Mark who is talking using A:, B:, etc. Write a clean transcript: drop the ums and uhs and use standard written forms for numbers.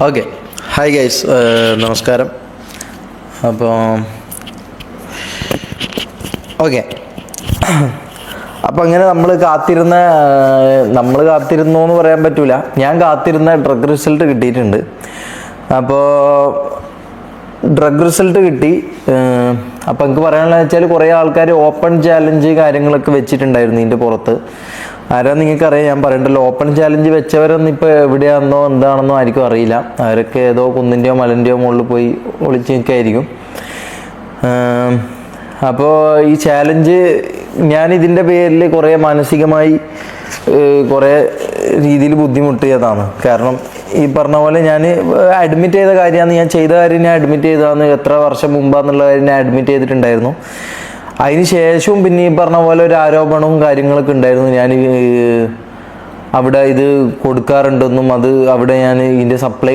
A: Okay. Hi guys, നമസ്കാരം. അപ്പോൾ okay, അപ്പോൾ അങ്ങനെ നമ്മൾ കാത്തിരുന്നു എന്ന് പറയാൻ പറ്റൂല. ഞാൻ കാത്തിരുന്ന ഡ്രഗ് റിസൾട്ട് കിട്ടിയിട്ടുണ്ട്. അപ്പോൾ ഡ്രഗ് റിസൾട്ട് കിട്ടി. അപ്പോൾ എനിക്ക് പറയാനുള്ളത് വെച്ചാൽ കുറേ ആൾക്കാർ ഓപ്പൺ ചാലഞ്ച് കാര്യങ്ങളൊക്കെ വെച്ചിട്ടുണ്ടായിരുന്നു ഇതിൻ്റെ പുറത്ത്. ആരാ നിങ്ങൾക്കറിയാം, ഞാൻ പറയണ്ടല്ലോ. ഓപ്പൺ ചാലഞ്ച് വെച്ചവരൊന്നും ഇപ്പോൾ എവിടെയാണെന്നോ എന്താണെന്നോ ആയിരിക്കും അറിയില്ല. അവരൊക്കെ ഏതോ കുന്നിൻ്റെയോ മലൻ്റെയോ മുകളിൽ പോയി ഒളിച്ച് നിൽക്കായിരിക്കും. അപ്പോൾ ഈ ചാലഞ്ച് ഞാനിതിൻ്റെ പേരിൽ കുറേ മാനസികമായി കുറേ രീതിയിൽ ബുദ്ധിമുട്ടിയതാണ്. കാരണം ഈ പറഞ്ഞ പോലെ ഞാൻ അഡ്മിറ്റ് ചെയ്ത കാര്യമാണ്, ഞാൻ ചെയ്ത കാര്യം ഞാൻ അഡ്മിറ്റ് ചെയ്തതാണ്. എത്ര വർഷം മുമ്പാന്നുള്ള കാര്യം ഞാൻ അഡ്മിറ്റ് ചെയ്തിട്ടുണ്ടായിരുന്നു. അതിന് ശേഷവും പിന്നെ ഈ പറഞ്ഞ പോലെ ഒരു ആരോപണവും കാര്യങ്ങളൊക്കെ ഉണ്ടായിരുന്നു. ഞാൻ അവിടെ ഇത് കൊടുക്കാറുണ്ടെന്നും അത് അവിടെ ഞാൻ ഇതിൻ്റെ സപ്ലൈ